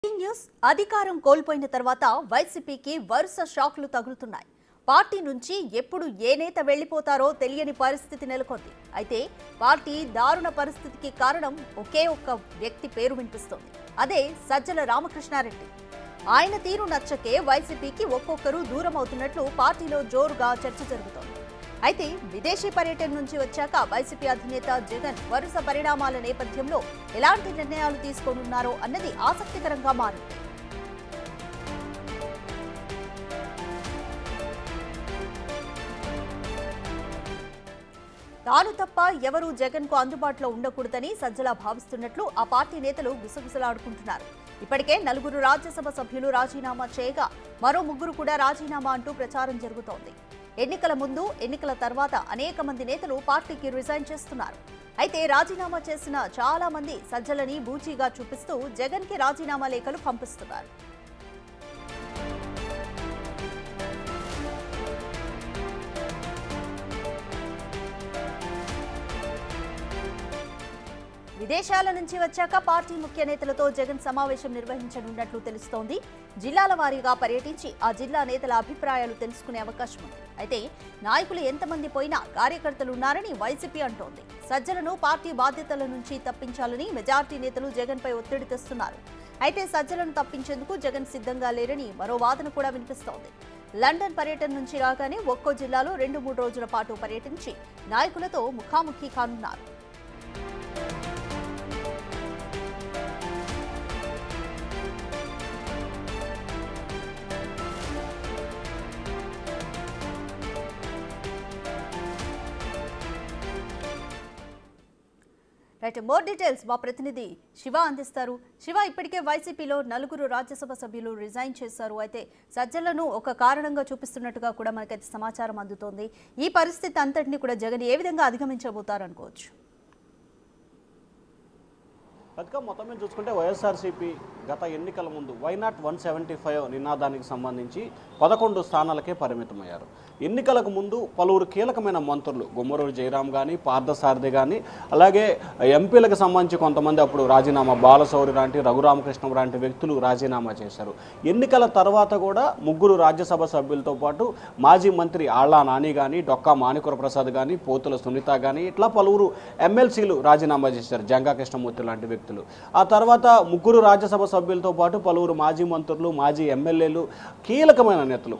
News అధికారం కోల్పోయిన తర్వాత వైసీపీకి వరుస షాక్లు తగులుతున్నాయి. పార్టీ నుంచి ఎప్పుడు ఏ నేత వెళ్లిపోతారో తెలియని పరిస్థితి నెలకొంది. అయితే పార్టీ దారుణ పరిస్థితికి కారణం ఒకే ఒక్క వ్యక్తి పేరు వినిపిస్తోంది. అదే సజ్జల రామకృష్ణారెడ్డి. ఆయన తీరు నచ్చకే వైసీపీకి ఒక్కొక్కరు దూరం అవుతున్నట్లు పార్టీలో జోరుగా చర్చ జరుగుతోంది. అయితే విదేశీ పర్యటన నుంచి వచ్చాక వైసీపీ అధినేత జగన్ వరుస పరిణామాల నేపథ్యంలో ఎలాంటి నిర్ణయాలు తీసుకోనున్నారో అన్నది ఆసక్తికరంగా మారింది. తాను తప్ప ఎవరూ జగన్ కు అందుబాటులో ఉండకూడదని సజ్జల భావిస్తున్నట్లు ఆ పార్టీ నేతలు గుసగుసలాడుకుంటున్నారు. ఇప్పటికే 4 రాజ్యసభ సభ్యులు రాజీనామా చేయగా మరో 3 కూడా రాజీనామా అంటూ ప్రచారం జరుగుతోంది. ఎన్నికల ముందు ఎన్నికల తర్వాత అనేక మంది నేతలు పార్టీకి రిజైన్ చేస్తున్నారు. అయితే రాజీనామా చేసిన చాలా మంది సజ్జలని బూచీగా చూపిస్తూ జగన్ కి రాజీనామా లేఖలు పంపిస్తున్నారు. విదేశాల నుంచి వచ్చాక పార్టీ ముఖ్య నేతలతో జగన్ సమావేశం నిర్వహించనున్నట్లు తెలుస్తోంది. జిల్లాల వారీగా పర్యటించి ఆ జిల్లా నేతల అభిప్రాయాలు తెలుసుకునే అవకాశం ఉంది. అయితే నాయకులు ఎంతమంది పోయినా కార్యకర్తలు ఉన్నారని వైసీపీ అంటోంది. సజ్జలను పార్టీ బాధ్యతల నుంచి తప్పించాలని మెజార్టీ నేతలు జగన్ పై ఒత్తిడి తెస్తున్నారు. అయితే సజ్జలను తప్పించేందుకు జగన్ సిద్ధంగా లేరని మరో వాదన కూడా వినిపిస్తోంది. లండన్ పర్యటన నుంచి రాగానే ఒక్కో జిల్లాలో 2-3 రోజుల పాటు పర్యటించి నాయకులతో ముఖాముఖి కానున్నారు. రైట్, మోర్ డీటెయిల్స్ మా ప్రతినిధి శివ అందిస్తారు. శివ, ఇప్పటికే వైసీపీలో 4 రాజ్యసభ సభ్యులు రిజైన్ చేశారు. అయితే సజ్జలను ఒక కారణంగా చూపిస్తున్నట్టుగా కూడా మనకైతే సమాచారం అందుతోంది. ఈ పరిస్థితి అంతటిని కూడా జగన్ ఏ విధంగా అధిగమించబోతారు అనుకోవచ్చు? పథకం మొత్తం మీద చూసుకుంటే వైఎస్ఆర్సీపీ గత ఎన్నికల ముందు వైనాట్ 175 నినాదానికి సంబంధించి 11 స్థానాలకే పరిమితమయ్యారు. ఎన్నికలకు ముందు పలువురు కీలకమైన మంత్రులు గుమ్మరూరు జయరాం కానీ, పార్థసారథి కానీ, అలాగే ఎంపీలకు సంబంధించి కొంతమంది అప్పుడు రాజీనామా, బాలశౌరి లాంటి, రఘురామకృష్ణ లాంటి వ్యక్తులు రాజీనామా చేశారు. ఎన్నికల తర్వాత కూడా 3 రాజ్యసభ సభ్యులతో పాటు మాజీ మంత్రి ఆళ్ల నాని కానీ, డొక్కా మాణిక్య ప్రసాద్ కానీ, పోతుల సునీత కానీ, ఇట్లా పలువురు ఎమ్మెల్సీలు రాజీనామా చేశారు, జంగా కృష్ణమూర్తి లాంటి వ్యక్తులు. ఆ తర్వాత 3 రాజ్యసభ సభ్యులతో పాటు పలువురు మాజీ మంత్రులు, మాజీ ఎమ్మెల్యేలు, కీలకమైన నేతలు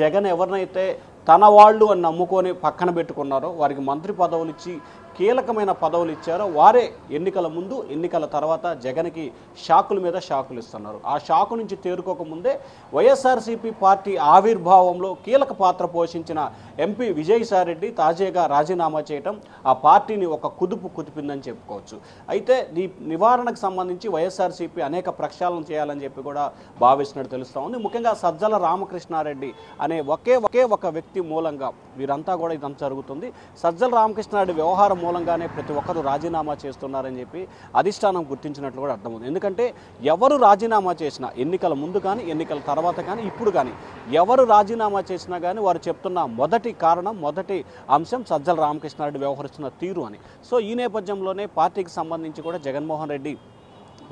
జగన్ ఎవరినైతే తన వాళ్ళు అని నమ్ముకొని పక్కన పెట్టుకున్నారో వారికి మంత్రి పదవులు ఇచ్చి కీలకమైన పదవులు ఇచ్చారో వారే ఎన్నికల ముందు ఎన్నికల తర్వాత జగన్కి షాకుల మీద షాకులు ఇస్తున్నారు. ఆ షాకు నుంచి తేరుకోకముందే వైఎస్ఆర్సీపీ పార్టీ ఆవిర్భావంలో కీలక పాత్ర పోషించిన ఎంపీ విజయసాయిరెడ్డి తాజాగా రాజీనామా చేయడం ఆ పార్టీని ఒక కుదిపిందని చెప్పుకోవచ్చు. అయితే ఈ నివారణకు సంబంధించి వైఎస్ఆర్సీపీ అనేక ప్రక్షాళన చేయాలని చెప్పి కూడా భావిస్తున్నట్టు తెలుస్తూ ఉంది. ముఖ్యంగా సజ్జల రామకృష్ణారెడ్డి అనే ఒకే ఒక వ్యక్తి మూలంగా వీరంతా కూడా ఇదంతా జరుగుతుంది. సజ్జల రామకృష్ణారెడ్డి వ్యవహారం మూలంగానే ప్రతి ఒక్కరు రాజీనామా చేస్తున్నారని చెప్పి అధిష్టానం గుర్తించినట్లు కూడా అర్థమవుతుంది. ఎందుకంటే ఎవరు రాజీనామా చేసినా ఎన్నికల ముందు కానీ, ఎన్నికల తర్వాత కానీ, ఇప్పుడు కానీ ఎవరు రాజీనామా చేసినా కానీ వారు చెప్తున్న మొదటి అంశం సజ్జల రామకృష్ణారెడ్డి వ్యవహరిస్తున్న తీరు అని. సో ఈ నేపథ్యంలోనే పార్టీకి సంబంధించి కూడా జగన్మోహన్ రెడ్డి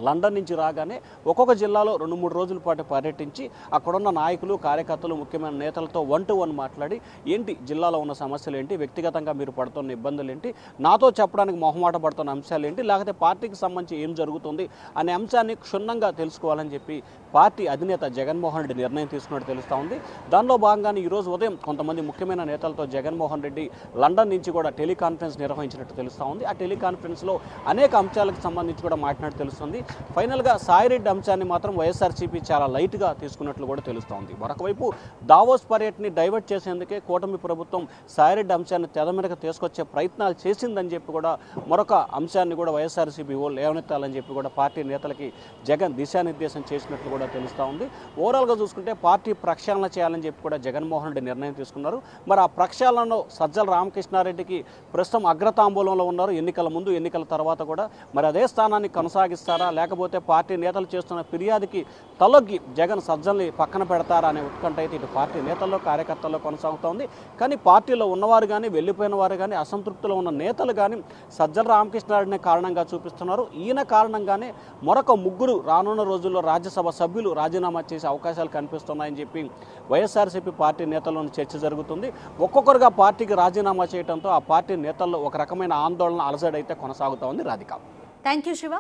లండన్ నుంచి రాగానే ఒక్కొక్క జిల్లాలో 2-3 రోజుల పాటు పర్యటించి అక్కడున్న నాయకులు, కార్యకర్తలు, ముఖ్యమైన నేతలతో 1-to-1 మాట్లాడి ఏంటి జిల్లాలో ఉన్న సమస్యలు ఏంటి, వ్యక్తిగతంగా మీరు పడుతున్న ఇబ్బందులు ఏంటి, నాతో చెప్పడానికి మొహమాట పడుతున్న అంశాలు ఏంటి, లేకపోతే పార్టీకి సంబంధించి ఏం జరుగుతుంది అనే అంశాన్ని క్షుణ్ణంగా తెలుసుకోవాలని చెప్పి పార్టీ అధినేత జగన్మోహన్ రెడ్డి నిర్ణయం తీసుకున్నట్టు తెలుస్తూ ఉంది. దానిలో భాగంగానే ఈరోజు ఉదయం కొంతమంది ముఖ్యమైన నేతలతో జగన్మోహన్ రెడ్డి లండన్ నుంచి కూడా టెలికాన్ఫరెన్స్ నిర్వహించినట్టు తెలుస్తూ ఉంది. ఆ టెలికాన్ఫరెన్స్లో అనేక అంశాలకు సంబంధించి కూడా మాట్లాడినట్టు తెలుస్తుంది. ఫైనల్గా సాయిరెడ్డి అంశాన్ని మాత్రం వైఎస్ఆర్సీపీ చాలా లైట్గా తీసుకున్నట్లు కూడా తెలుస్తోంది. మరొకవైపు దావోస్ పర్యటనని డైవర్ట్ చేసేందుకే కూటమి ప్రభుత్వం సాయిరెడ్డి అంశాన్ని తెర మీదకు తీసుకొచ్చే ప్రయత్నాలు చేసిందని చెప్పి కూడా మరొక అంశాన్ని కూడా వైఎస్ఆర్సీపీ లేవనెత్తాలని చెప్పి కూడా పార్టీ నేతలకి జగన్ దిశానిర్దేశం చేసినట్లు కూడా తెలుస్తూ ఉంది. ఓవరాల్గా చూసుకుంటే పార్టీ ప్రక్షాళన చేయాలని చెప్పి కూడా జగన్మోహన్ రెడ్డి నిర్ణయం తీసుకున్నారు. మరి ఆ ప్రక్షాళనలో సజ్జల రామకృష్ణారెడ్డికి ప్రస్తుతం అగ్రతాంబూలంలో ఉన్నారు. ఎన్నికల ముందు ఎన్నికల తర్వాత కూడా మరి అదే స్థానాన్ని కొనసాగిస్తారా లేకపోతే పార్టీ నేతలు చేస్తున్న ఫిర్యాదుకి తలొగ్గి జగన్ సజ్జల్ని పక్కన పెడతారా అనే ఉత్కంఠ అయితే ఇటు పార్టీ నేతల్లో కార్యకర్తల్లో కొనసాగుతోంది. కానీ పార్టీలో ఉన్నవారు కానీ వెళ్ళిపోయిన వారు కానీ అసంతృప్తిలో ఉన్న నేతలు కానీ సజ్జల రామకృష్ణారెడ్డిని కారణంగా చూపిస్తున్నారు. ఈయన కారణంగానే మరొక ముగ్గురు రానున్న రోజుల్లో రాజ్యసభ సభ్యులు రాజీనామా చేసే అవకాశాలు కనిపిస్తున్నాయని చెప్పి వైఎస్ఆర్సీపీ పార్టీ నేతల్లోని చర్చ జరుగుతుంది. ఒక్కొక్కరుగా పార్టీకి రాజీనామా చేయడంతో ఆ పార్టీ నేతల్లో ఒక రకమైన ఆందోళన అలజడి అయితే కొనసాగుతోంది. రాధిక. Thank you Shiva.